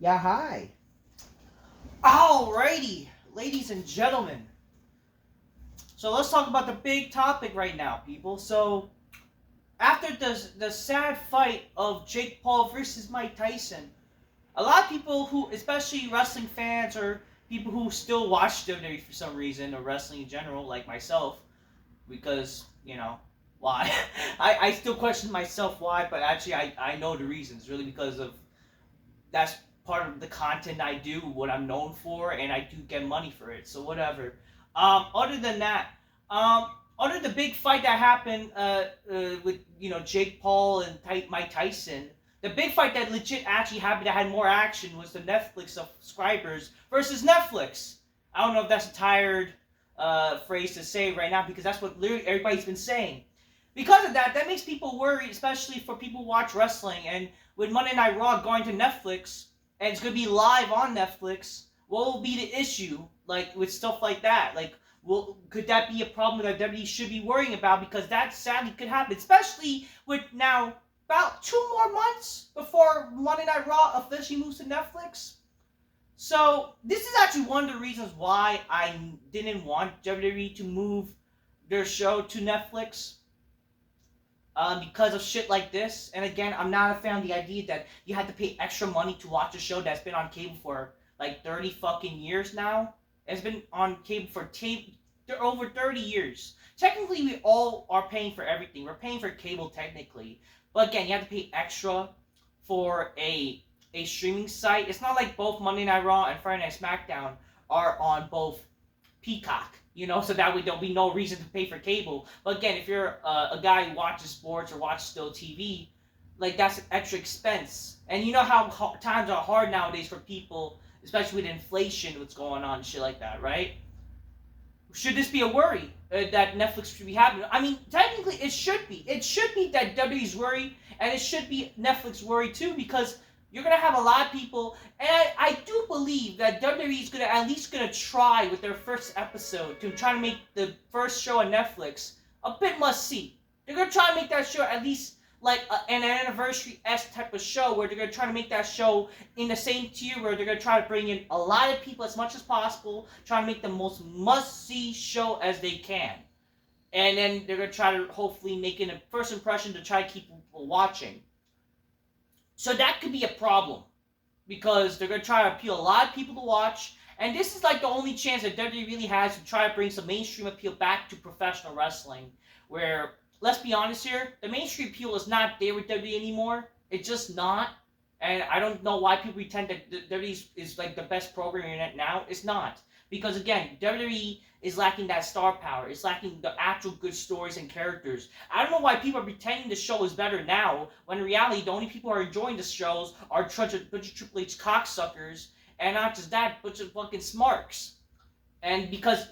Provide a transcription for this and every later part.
Yeah, hi. Alrighty, ladies and gentlemen. So let's talk about the big topic right now, people. So after the sad fight of Jake Paul versus Mike Tyson, a lot of people who, especially wrestling fans or people who still watch WWE for some reason or wrestling in general, like myself, because why? I still question myself why, but actually I know the reasons. Really because of that's part of the content I do, what I'm known for, and I do get money for it. So whatever. Other than that, other the big fight that happened with Jake Paul and Mike Tyson, the big fight that legit actually happened that had more action was the Netflix subscribers versus Netflix. I don't know if that's a tired phrase to say right now because that's what literally everybody's been saying. Because of that, that makes people worry, especially for people who watch wrestling. And with Monday Night Raw going to Netflix, and it's going to be live on Netflix, what will be the issue, like, with stuff like that? Like, could that be a problem that WWE should be worrying about? Because that sadly could happen, especially with now about 2 more months before Monday Night Raw officially moves to Netflix. So, this is actually one of the reasons why I didn't want WWE to move their show to Netflix because of shit like this. And again, I'm not a fan of the idea that you have to pay extra money to watch a show that's been on cable for like 30 fucking years now. It's been on cable for over 30 years. Technically, we all are paying for everything. We're paying for cable technically. But again, you have to pay extra for a streaming site. It's not like both Monday Night Raw and Friday Night SmackDown are on both Peacock, so that way there'll be no reason to pay for cable. But again, if you're a guy who watches sports or watches still TV, like that's an extra expense. And you know how times are hard nowadays for people, especially with inflation, what's going on and shit like that, right? Should this be a worry that Netflix should be having? I mean, technically, it should be. It should be that WWE's worry, and it should be Netflix worry too, because you're gonna have a lot of people, and I do believe that WWE is at least gonna try with their first episode to try to make the first show on Netflix a bit must see. They're gonna try to make that show at least like an anniversary-esque type of show where they're gonna try to make that show in the same tier where they're gonna try to bring in a lot of people as much as possible, trying to make the most must-see show as they can. And then they're gonna try to hopefully make it a first impression to try to keep people watching. So that could be a problem because they're going to try to appeal a lot of people to watch. And this is like the only chance that WWE really has to try to bring some mainstream appeal back to professional wrestling. Where, let's be honest here, the mainstream appeal is not there with WWE anymore. It's just not. And I don't know why people pretend that WWE is like the best programming in it now. It's not. Because again, WWE is lacking that star power. It's lacking the actual good stories and characters. I don't know why people are pretending the show is better now, when in reality, the only people who are enjoying the shows are a bunch of Triple H cocksuckers, and not just that, a bunch of fucking smarks. And because,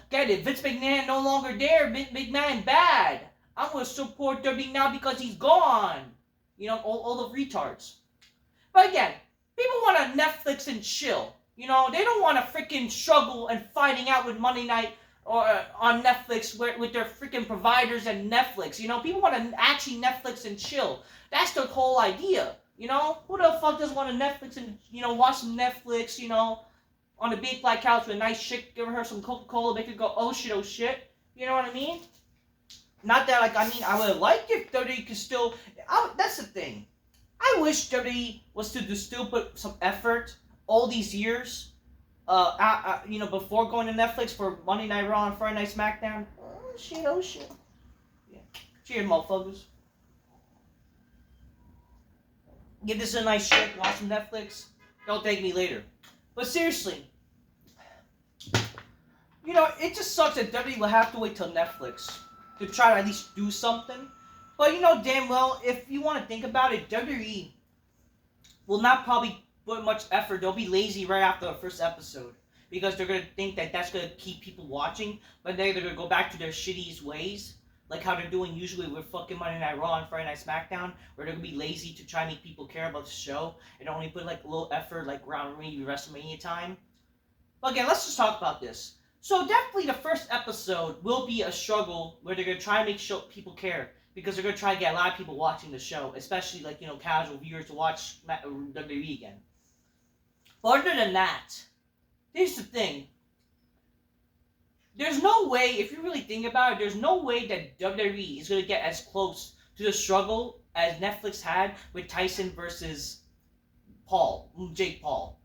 get it, Vince McMahon no longer there, Vince McMahon bad. I'm going to support WWE now because he's gone. All the retards. But again, people want to Netflix and chill. They don't want to freaking struggle and fighting out with Monday Night or on Netflix with their freaking providers and Netflix. People want to actually Netflix and chill. That's the whole idea. Who the fuck doesn't want to Netflix and watch some Netflix? On a big black couch with a nice chick, giving her some Coca-Cola, make her go oh shit. You know what I mean? Not that I would like if WWE could still. That's the thing. I wish WWE was to still put some effort all these years, before going to Netflix for Monday Night Raw and Friday Night SmackDown. Oh shit. Yeah. Cheers, motherfuckers. Give this a nice shake, watch some Netflix. Don't thank me later. But seriously, it just sucks that WWE will have to wait till Netflix to try to at least do something. But damn well, if you want to think about it, WWE will not probably put much effort. They'll be lazy right after the first episode because they're going to think that that's going to keep people watching, but then they're going to go back to their shitty ways, like how they're doing usually with fucking Monday Night Raw and Friday Night SmackDown, where they're going to be lazy to try and make people care about the show and only put like a little effort like around maybe WrestleMania time. But again, let's just talk about this. So definitely the first episode will be a struggle where they're going to try and make people care, because they're going to try to get a lot of people watching the show, especially casual viewers to watch WWE again. But other than that, here's the thing. There's no way, if you really think about it, there's no way that WWE is going to get as close to the struggle as Netflix had with Tyson versus Jake Paul.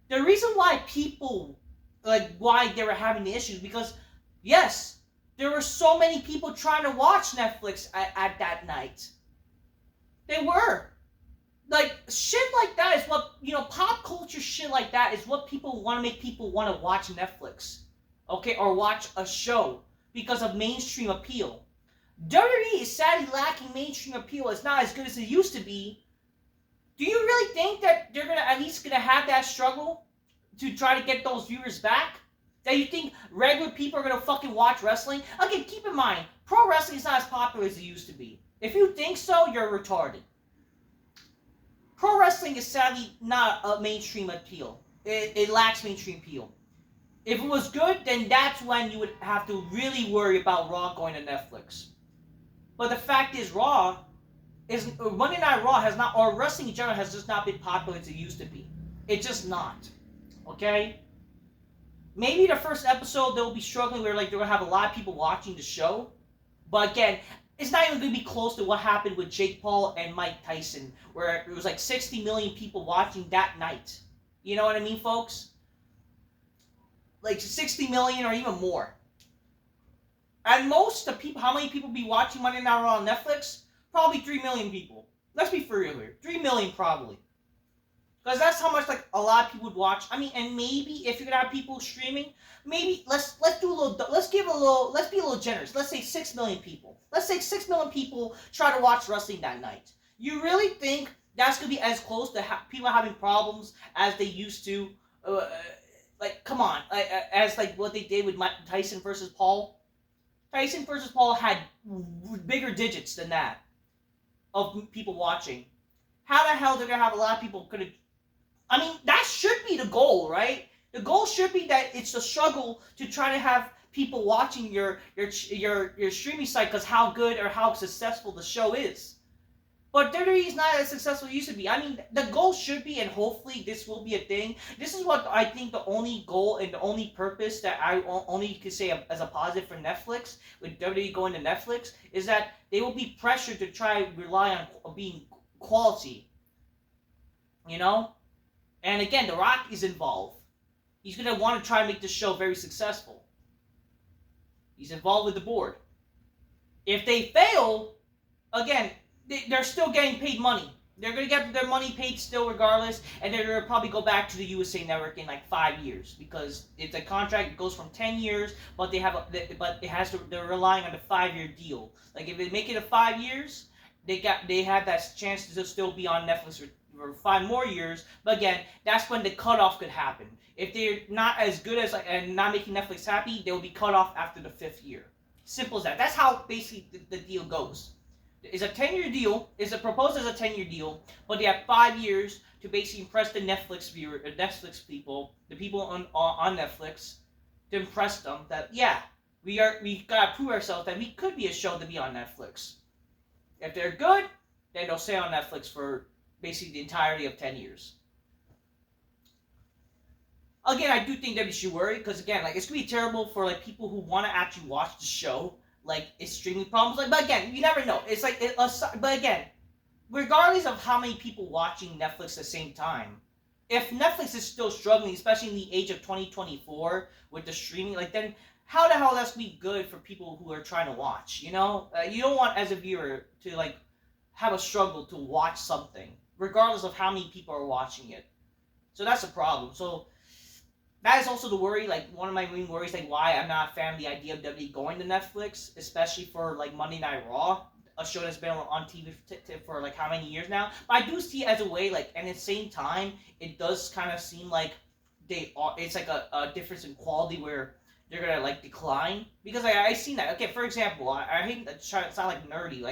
The reason why people, why they were having the issues, because, yes, there were so many people trying to watch Netflix at that night. They were. Like, shit like that is what, pop culture shit like that is what people want to make people want to watch Netflix. Okay, or watch a show because of mainstream appeal. WWE is sadly lacking mainstream appeal. It's not as good as it used to be. Do you really think that they're at least gonna have that struggle to try to get those viewers back? That you think regular people are gonna fucking watch wrestling? Again, keep in mind, pro wrestling is not as popular as it used to be. If you think so, you're retarded. Pro wrestling is sadly not a mainstream appeal. It lacks mainstream appeal. If it was good, then that's when you would have to really worry about Raw going to Netflix. But the fact is, Monday Night Raw has not, or wrestling in general has just not been popular as it used to be. It's just not. Okay? Maybe the first episode they'll be struggling where they're gonna have a lot of people watching the show. But again, it's not even gonna be close to what happened with Jake Paul and Mike Tyson, where it was like 60 million people watching that night. You know what I mean, folks? Like 60 million or even more. And most of the people, how many people be watching Monday Night Raw on Netflix? Probably 3 million people. Let's be for real here. 3 million probably. Because that's how much a lot of people would watch. I mean, and maybe if you're gonna have people streaming, maybe let's be a little generous. Let's say 6 million people. Let's say 6 million people try to watch wrestling that night. You really think that's gonna be as close to people having problems as they used to? Come on, as what they did with Tyson versus Paul. Tyson versus Paul had bigger digits than that of people watching. How the hell they're gonna have a lot of people I mean, that should be the goal, right? The goal should be that it's a struggle to try to have people watching your streaming site because how good or how successful the show is. But WWE is not as successful as it used to be. I mean, the goal should be, and hopefully this will be a thing. This is what I think the only goal and the only purpose that I only could say as a positive for Netflix, with WWE going to Netflix, is that they will be pressured to try to rely on being quality. You know? And again, The Rock is involved. He's going to want to try to make this show very successful. He's involved with the board. If they fail, again, they're still getting paid money. They're going to get their money paid still regardless, and they're going to probably go back to the USA Network in 5 years because it's a contract that goes from 10 years, but they're relying on a 5-year deal. If they make it a 5 years, they have that chance to still be on Netflix for 5 more years. But again, that's when the cutoff could happen. If they're not as good as and not making Netflix happy, they will be cut off after the 5th year. Simple as that. That's how basically the deal goes. It's a 10-year deal. It's proposed as a 10-year deal, but they have 5 years to basically impress the Netflix people, the people on Netflix, to impress them that we gotta prove ourselves that we could be a show to be on Netflix. If they're good, then they'll stay on Netflix for basically the entirety of 10 years. Again, I do think that we should worry because again, it's gonna be terrible for people who want to actually watch the show. It's streaming problems. But again, you never know. But again, regardless of how many people watching Netflix at the same time, if Netflix is still struggling, especially in the age of 2024 with the streaming, then how the hell that's be good for people who are trying to watch? You know, you don't want as a viewer to have a struggle to watch something, regardless of how many people are watching it. So that's a problem. So that is also the worry, one of my main worries, why I'm not a fan of the idea of WWE going to Netflix, especially for, Monday Night Raw, a show that's been on TV for, how many years now. But I do see it as a way, and at the same time, it does kind of seem like it's a difference in quality where they're gonna, decline. Because I've seen that. Okay, for example, I hate to sound nerdy.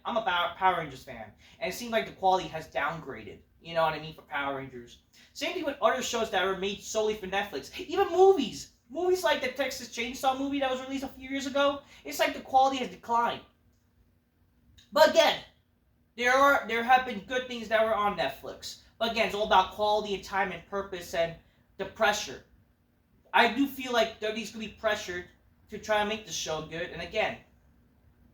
I'm a Power Rangers fan, and it seems like the quality has downgraded. You know what I mean, for Power Rangers. Same thing with other shows that were made solely for Netflix. Even movies. Movies like the Texas Chainsaw movie that was released a few years ago. It's the quality has declined. But again, there have been good things that were on Netflix. But again, it's all about quality and time and purpose and the pressure. I do feel like WWE's going to be pressured to try and make the show good. And again,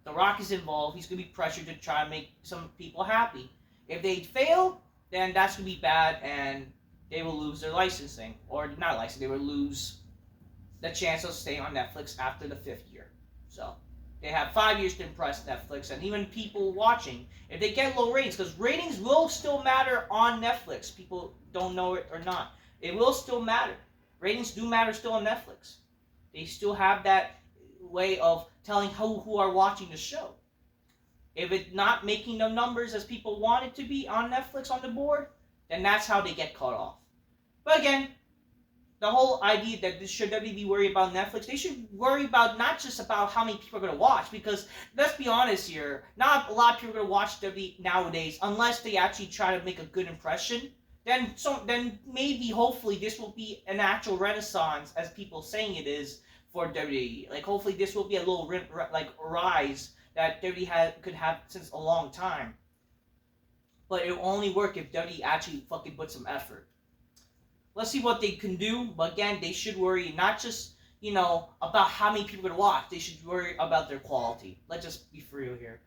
The Rock is involved. He's going to be pressured to try and make some people happy. If they fail, then that's going to be bad and they will lose their licensing. Or not licensing, they will lose the chance of staying on Netflix after the 5th year. So they have 5 years to impress Netflix and even people watching. If they get low ratings, because ratings will still matter on Netflix. People don't know it or not. It will still matter. Ratings do matter still on Netflix. They still have that way of telling who are watching the show. If it's not making the numbers as people want it to be on Netflix on the board, then that's how they get cut off. But again, the whole idea that should WWE worry about Netflix, they should worry about not just about how many people are going to watch, because let's be honest here, not a lot of people are going to watch WWE nowadays unless they actually try to make a good impression. Then maybe, hopefully, this will be an actual renaissance, as people saying it is, for WWE. Like, hopefully this will be a little rise that WWE could have since a long time. But it will only work if WWE actually fucking put some effort. Let's see what they can do. But again, they should worry not just, about how many people are going to watch. They should worry about their quality. Let's just be for real here.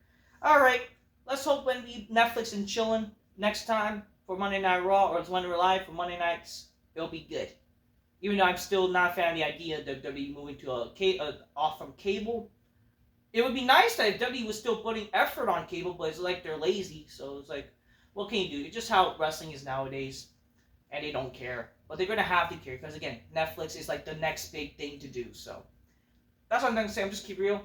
Alright, let's hope when we Netflix and chillin' next time for Monday Night Raw, or it's Monday Night Live for Monday nights, it'll be good. Even though I'm still not a fan of the idea that WWE moving to off from cable. It would be nice that if WWE was still putting effort on cable, but it's like they're lazy. So it's like, what can you do? It's just how wrestling is nowadays. And they don't care. But they're going to have to care. Because again, Netflix is like the next big thing to do. So that's what I'm going to say. I'm just keep real.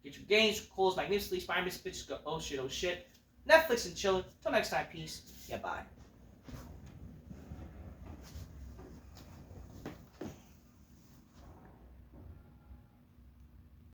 Get your games, clothes magnificently, Spider-Man bitches go, oh shit, oh shit. Netflix and chillin'. Till next time, peace. Yeah, bye.